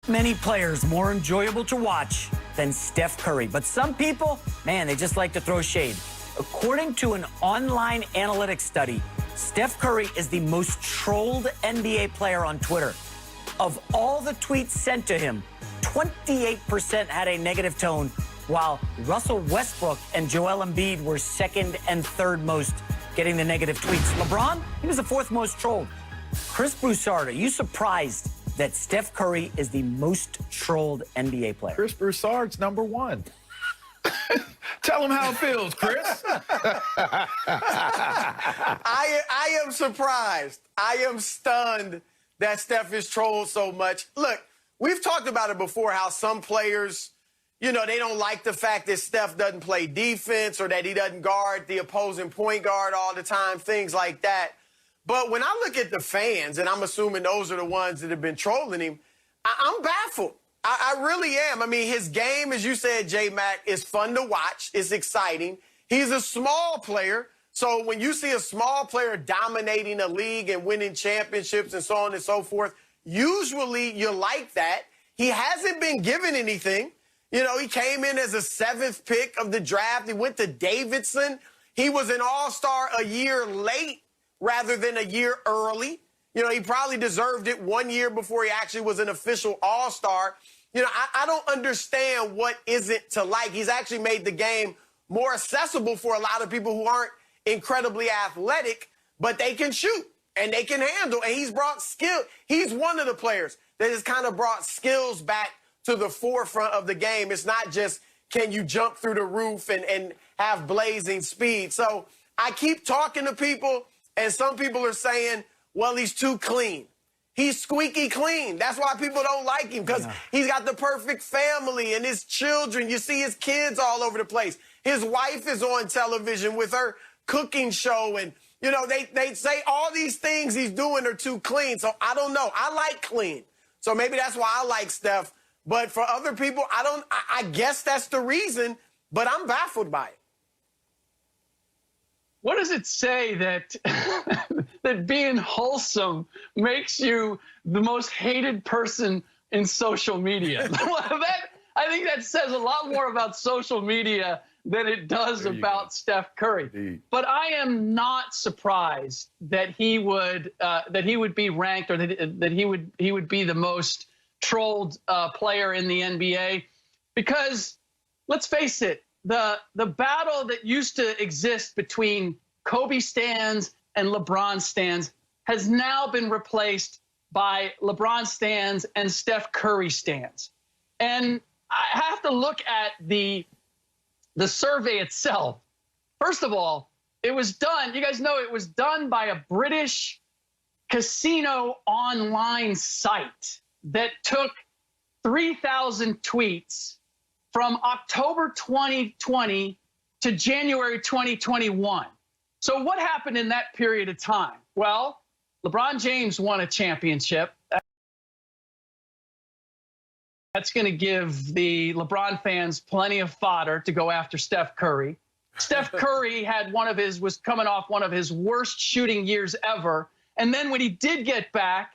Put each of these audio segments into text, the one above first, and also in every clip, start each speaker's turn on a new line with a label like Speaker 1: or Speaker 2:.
Speaker 1: many players more enjoyable to watch than Steph Curry. But some people, man, they just like to throw shade. According to an online analytics study, Steph Curry is the most trolled NBA player on Twitter. Of all the tweets sent to him, 28% had a negative tone, while Russell Westbrook and Joel Embiid were second and third most getting the negative tweets. LeBron, he was the fourth most trolled. Chris Broussard, are you surprised that Steph Curry is the most trolled NBA player?
Speaker 2: Chris Broussard's #1. Tell him how it feels, Chris.
Speaker 3: I am surprised. I am stunned that Steph is trolled so much. Look, we've talked about it before, how some players, you know, they don't like the fact that Steph doesn't play defense or that he doesn't guard the opposing point guard all the time, things like that. But when I look at the fans, and I'm assuming those are the ones that have been trolling him, I'm baffled. I really am. I mean, his game, as you said, J-Mac, is fun to watch. It's exciting. He's a small player. So when you see a small player dominating a league and winning championships and so on and so forth, usually you like that. He hasn't been given anything. You know, he came in as a 7th pick of the draft. He went to Davidson. He was an all-star a year late rather than a year early. You know, he probably deserved it 1 year before he actually was an official all-star. You know, I don't understand what isn't to like. He's actually made the game more accessible for a lot of people who aren't incredibly athletic, but they can shoot and they can handle. And he's brought skill. He's one of the players that has kind of brought skills back to the forefront of the game. It's not just, can you jump through the roof and have blazing speed? So I keep talking to people, and some people are saying, well, he's too clean. He's squeaky clean. That's why people don't like him, because he's got the perfect family and his children. You see his kids all over the place. His wife is on television with her cooking show, and, you know, they say all these things he's doing are too clean. So I don't know. I like clean. So maybe that's why I like Steph. But for other people, I guess that's the reason, but I'm baffled by it.
Speaker 4: What does it say that that being wholesome makes you the most hated person in social media? I think that says a lot more about social media than it does about Steph Curry.
Speaker 2: Indeed.
Speaker 4: But I am not surprised that he would be ranked, or that he would be the most trolled player in the NBA, because let's face it, the battle that used to exist between Kobe stans and LeBron stans has now been replaced by LeBron stans and Steph Curry stans. And I have to look at the survey itself. First of all, it was done, you guys know, it was done by a British casino online site that took 3,000 tweets from October 2020 to January 2021. So what happened in that period of time? Well, LeBron James won a championship. That's going to give the LeBron fans plenty of fodder to go after Steph Curry. Steph Curry was coming off one of his worst shooting years ever. And then when he did get back,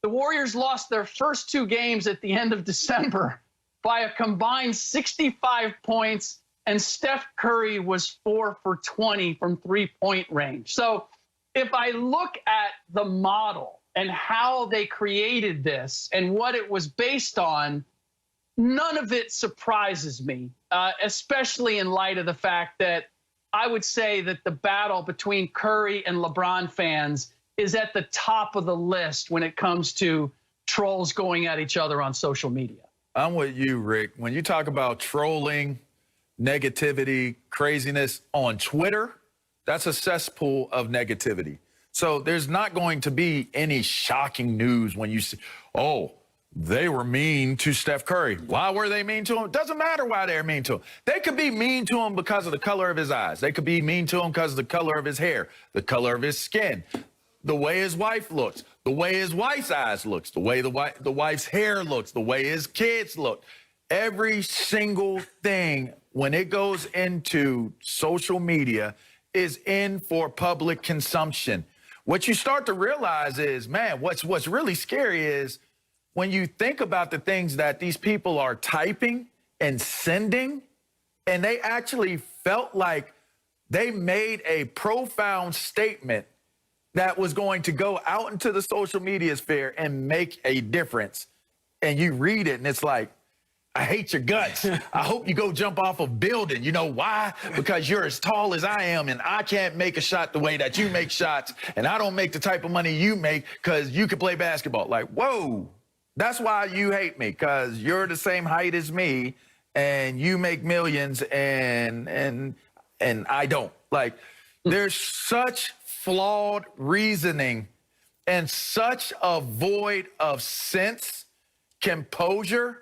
Speaker 4: the Warriors lost their first 2 games at the end of December by a combined 65 points, and Steph Curry was 4 for 20 from 3-point range. So if I look at the model and how they created this and what it was based on, none of it surprises me, especially in light of the fact that I would say that the battle between Curry and LeBron fans is at the top of the list when it comes to trolls going at each other on social media.
Speaker 2: I'm with you, Rick. When you talk about trolling, negativity, craziness on Twitter, that's a cesspool of negativity. So there's not going to be any shocking news when you see, oh, they were mean to Steph Curry. Why were they mean to him? Doesn't matter why they're mean to him. They could be mean to him because of the color of his eyes. They could be mean to him because of the color of his hair, the color of his skin, the way his wife looks, the way his wife's eyes looks, the way the wife's hair looks, the way his kids look. Every single thing, when it goes into social media, is in for public consumption. What you start to realize is, man, what's really scary is when you think about the things that these people are typing and sending, and they actually felt like they made a profound statement that was going to go out into the social media sphere and make a difference. And you read it and it's like, I hate your guts. I hope you go jump off a building. You know why? Because you're as tall as I am and I can't make a shot the way that you make shots. And I don't make the type of money you make because you can play basketball. Like, whoa, that's why you hate me, because you're the same height as me and you make millions and I don't. Like, there's such flawed reasoning and such a void of sense, composure,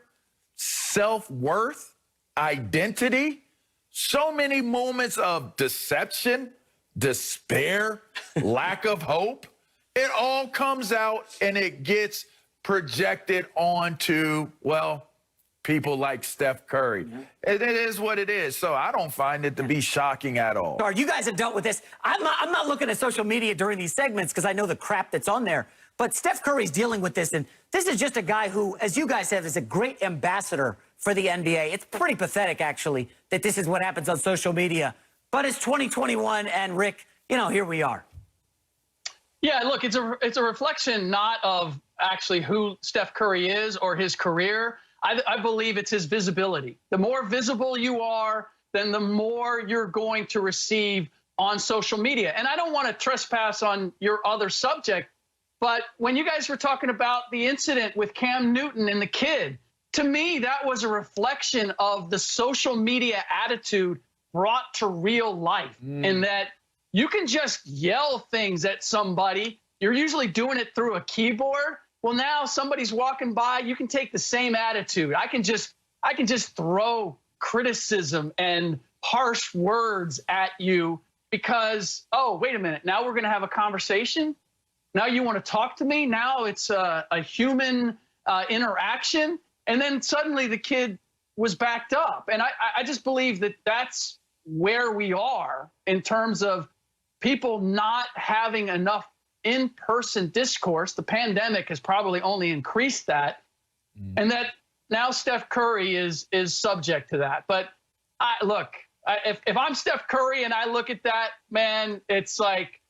Speaker 2: self-worth, identity, so many moments of deception, despair, lack of hope. It all comes out and it gets projected onto, well, people like Steph Curry. It is what it is. So I don't find it to be shocking at all.
Speaker 1: You guys have dealt with this. I'm not looking at social media during these segments because I know the crap that's on there. But Steph Curry's dealing with this, and this is just a guy who, as you guys said, is a great ambassador for the NBA. It's pretty pathetic, actually, that this is what happens on social media. But it's 2021, and Rick, you know, here we are.
Speaker 4: Yeah, look, it's a reflection not of actually who Steph Curry is or his career. I believe it's his visibility. The more visible you are, then the more you're going to receive on social media. And I don't want to trespass on your other subject, but when you guys were talking about the incident with Cam Newton and the kid, to me, that was a reflection of the social media attitude brought to real life, in that you can just yell things at somebody. You're usually doing it through a keyboard. Well, now somebody's walking by, you can take the same attitude. I can just throw criticism and harsh words at you because, oh, wait a minute, now we're going to have a conversation. Now you want to talk to me. Now it's a human interaction. And then suddenly the kid was backed up. And I just believe that that's where we are in terms of people not having enough in-person discourse. The pandemic has probably only increased that, and that now Steph Curry is subject to that. But if I'm Steph Curry and I look at that, man, it's like,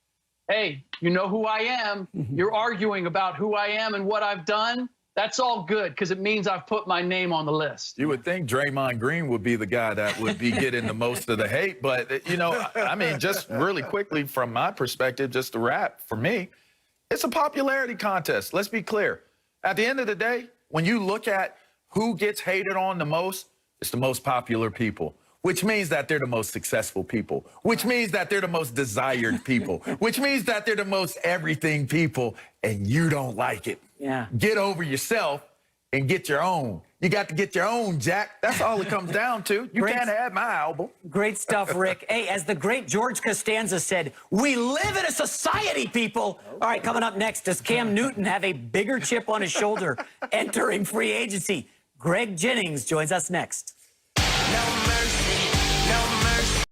Speaker 4: hey, you know who I am. You're arguing about who I am and what I've done. That's all good because it means I've put my name on the list.
Speaker 2: You would think Draymond Green would be the guy that would be getting the most of the hate. But, you know, I mean, just really quickly from my perspective, just to wrap, for me, it's a popularity contest. Let's be clear. At the end of the day, when you look at who gets hated on the most, it's the most popular people, which means that they're the most successful people, which means that they're the most desired people, which means that they're the most everything people, and you don't like it.
Speaker 1: Yeah.
Speaker 2: Get over yourself and get your own. You got to get your own, Jack. That's all it comes down to. You can't have my album.
Speaker 1: Great stuff, Rick. Hey, as the great George Costanza said, we live in a society, people. All right, coming up next, does Cam Newton have a bigger chip on his shoulder entering free agency? Greg Jennings joins us next.